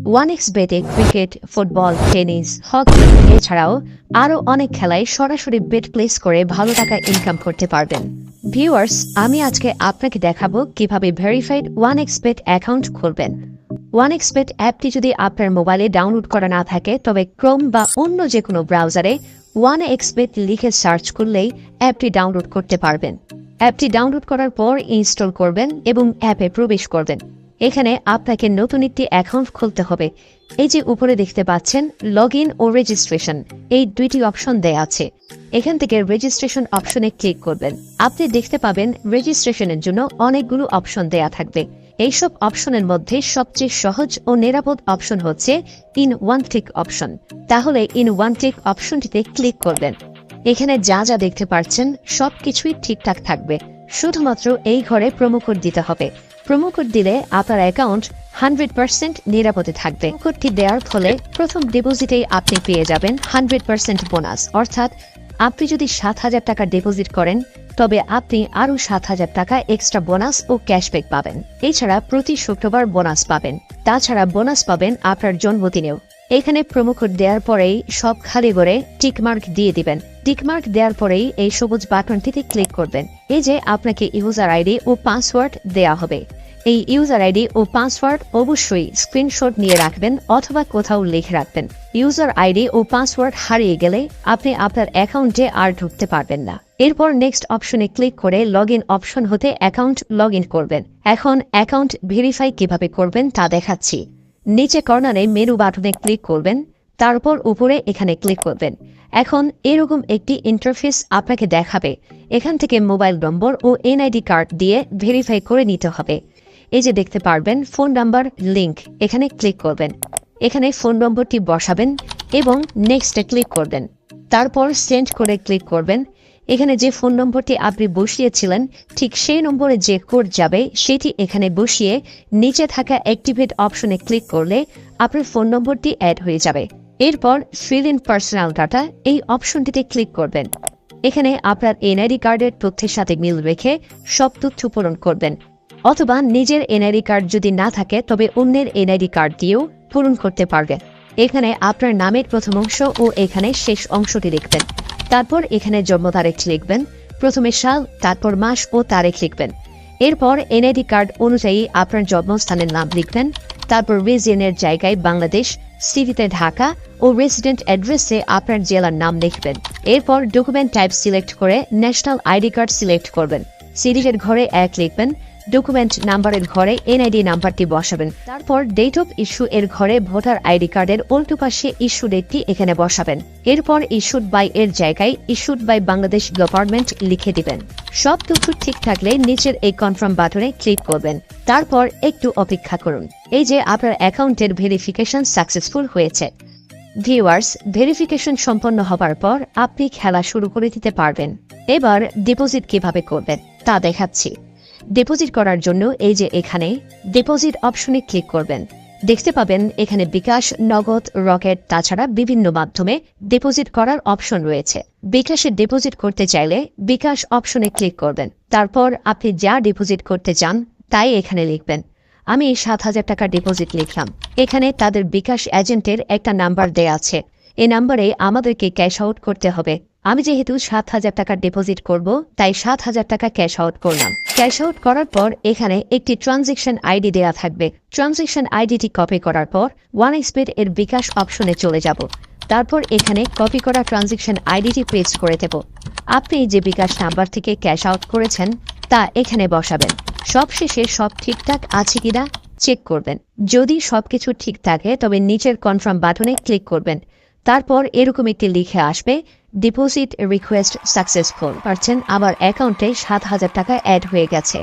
OneXBet-এ cricket, football, tennis, hockey এছাড়াও আরও অনেক খেলায় সরাসরি বেট প্লেস করে ভালো টাকা ইনকাম করতে পারবেন। ভিউয়ার্স, আমি আজকে আপনাকে দেখাবো কিভাবে ভেরিফাইড OneXBet অ্যাকাউন্ট খুলবেন। OneXBet অ্যাপটি যদি আপনার মোবাইলে ডাউনলোড করা না থাকে তবে ক্রোম বা অন্য যে কোনো ব্রাউজারে OneXBet লিখে সার্চ করলেই অ্যাপটি ডাউনলোড করতে পারবেন। অ্যাপটি ডাউনলোড করার পর ইনস্টল করবেন এবং অ্যাপে প্রবেশ করবেন। এখানে আপনাকে নতুন একটি অ্যাকাউন্ট খুলতে হবে। এই যে উপরে দেখতে পাচ্ছেন লগ ইন ও রেজিস্ট্রেশন, এই দুইটি অপশন দেয়া আছে। এখান থেকে রেজিস্ট্রেশন অপশনে ক্লিক করবেন। আপনি দেখতে পাবেন রেজিস্ট্রেশনের জন্য অনেকগুলো অপশন দেয়া থাকবে। এইসব অপশনের মধ্যে সবচেয়ে সহজ ও নিরাপদ অপশন হচ্ছে ইন ওয়ান ক্লিক অপশন। তাহলে ইন ওয়ান ক্লিক অপশনটিতে ক্লিক করবেন। এখানে যা যা দেখতে পাচ্ছেন সবকিছুই ঠিকঠাক থাকবে, শুধুমাত্র এই ঘরে প্রোমো কোড দিতে হবে। প্রোমো কোড দিলে আপনার অ্যাকাউন্ট 100% নিরাপদে থাকবে। কোডটি দেওয়ার ফলে প্রথম ডিপোজিটেই আপনি পেয়ে যাবেন 100% বোনাস। অর্থাৎ আপনি যদি 7,000 টাকা ডিপোজিট করেন তবে আপনি আরও 7,000 টাকা এক্সট্রা বোনাস ও ক্যাশব্যাক পাবেন। এছাড়া প্রতি শুক্রবার বোনাস পাবেন। তাছাড়া বোনাস পাবেন আপনার জন্মদিনেও। এখানে প্রোমো কোড দেওয়ার পরেই সব খালি করে টিকমার্ক দিয়ে দিবেন। টিকমার্ক দেওয়ার পরেই এই সবুজ বাটনটিতে ক্লিক করবেন। এই যে আপনাকে ইউজার আইডি ও পাসওয়ার্ড দেয়া হবে। এই ইউজার আইডি ও পাসওয়ার্ড অবশ্যই স্ক্রিনশট নিয়ে রাখবেন অথবা কোথাও লিখে রাখবেন। ইউজার আইডি ও পাসওয়ার্ড হারিয়ে গেলে আপনি আপনার অ্যাকাউন্টে আর ঢুকতে পারবেন না। এরপর নেক্সট অপশনে ক্লিক করে লগ ইন অপশন হতে অ্যাকাউন্ট লগ ইন করবেন। এখন অ্যাকাউন্ট ভেরিফাই কিভাবে করবেন তা দেখাচ্ছি। নিচে কর্নারে মেনু বাটনে ক্লিক করবেন, তারপর উপরে এখানে ক্লিক করবেন। এখন এরকম একটি ইন্টারফেস আপনাকে দেখাবে। এখান থেকে মোবাইল নম্বর ও এনআইডি কার্ড দিয়ে ভেরিফাই করে নিতে হবে। এই যে দেখতে পারবেন ফোন নাম্বার লিংক, এখানে ক্লিক করবেন। এখানে ফোন নম্বরটি বসাবেন এবং নেক্সটে ক্লিক করবেন। তারপর সেন্ড করে ক্লিক করবেন। এখানে যে ফোন নম্বরটি আপনি বসিয়েছিলেন ঠিক সেই নম্বরে যে কোড যাবে সেটি এখানে বসিয়ে নিচে থাকা অ্যাক্টিভেট অপশনে ক্লিক করলে আপনার ফোন নম্বরটি অ্যাড হয়ে যাবে। এরপর ফিল ইন পার্সোনাল ডাটা এই অপশনটিতে ক্লিক করবেন। এখানে আপনার এনআইডি কার্ডের তথ্যের সাথে মিল রেখে সব তথ্য পূরণ করবেন, অথবা নিজের এনআইডি কার্ড যদি না থাকে তবে অন্যের এনআইডি কার্ড দিয়েও পূরণ করতে পারবেন। এখানে আপনার নামের প্রথম অংশ ও এখানে শেষ অংশটি লিখবেন। তারপর এখানে জন্ম তারিখ লিখবেন, প্রথমে সাল, তারপর মাস ও তারিখ লিখবেন। এরপর এনআইডি কার্ড অনুযায়ী আপনার জন্মস্থানের নাম লিখবেন। তারপর রিজিয়নের জায়গায় বাংলাদেশ, সিটিতে ঢাকা ও রেসিডেন্ট অ্যাড্রেসে আপনার জেলার নাম লিখবেন। এরপর ডকুমেন্ট টাইপ সিলেক্ট করে ন্যাশনাল আইডি কার্ড সিলেক্ট করবেন। সিরিজের ঘরে 1 লিখবেন। ডকুমেন্ট নাম্বারের ঘরে এনআইডি নাম্বারটি বসাবেন। তারপর ডেট অফ ইস্যু এর ঘরে ভোটার আইডি কার্ডের উল্টো পাশে ইস্যু ডেটটি এখানে বসাবেন। এরপর ইস্যুড বাই এর জায়গায় ইস্যুড বাই বাংলাদেশ গভর্নমেন্ট লিখে দিবেন। সব তথ্য ঠিক থাকলে নিচের এই কনফার্ম বাটনে ক্লিক করবেন। তারপর একটু অপেক্ষা করুন। এই যে আপনার অ্যাকাউন্টের ভেরিফিকেশন সাকসেসফুল হয়েছে। ভিউয়ার্স, ভেরিফিকেশন সম্পন্ন হবার পর আপনি খেলা শুরু করে দিতে পারবেন। এবার ডিপোজিট কিভাবে করবেন তা দেখাচ্ছি। ডিপোজিট করার জন্য এই যে এখানে ডিপোজিট অপশনে ক্লিক করবেন। দেখতে পাবেন এখানে বিকাশ, নগদ, রকেট, তাছাড়া বিভিন্ন মাধ্যমে ডিপোজিট করার অপশন রয়েছে। বিকাশে ডিপোজিট করতে চাইলে বিকাশ অপশনে ক্লিক করবেন। তারপর আপনি যা ডিপোজিট করতে চান তাই এখানে লিখবেন। আমি 7,000 টাকা ডিপোজিট লিখলাম। এখানে তাদের বিকাশ এজেন্টের একটা নাম্বার দেয়া আছে। এই নাম্বারে আমাদেরকে ক্যাশ আউট করতে হবে। আমি যেহেতু 7,000 টাকা ডিপোজিট করব তাই 7,000 টাকা ক্যাশ আউট করলাম। ক্যাশ আউট করার পর এখানে একটি ট্রানজ্যাকশন আইডি দেয়া থাকবে। ট্রানজ্যাকশন আইডিটি কপি করার পর OneXBet এর বিকাশ অপশনে চলে যাব। তারপর এখানে কপি করা ট্রানজ্যাকশন আইডিটি পেস্ট করে দেব। আপনি যে বিকাশ নাম্বার থেকে ক্যাশ আউট করেছেন তা এখানে বসাবেন। সবশেষে সব ঠিকঠাক আছে কিনা চেক করবেন। যদি সবকিছু ঠিক থাকে তবে নিচের কনফার্ম বাটনে ক্লিক করবেন। তারপর এরকম একটি লিখে আসবে ডিপোজিট রিকোয়েস্ট সাকসেসফুল। পারছেন আমার অ্যাকাউন্টে 7,000 টাকা অ্যাড হয়ে গেছে।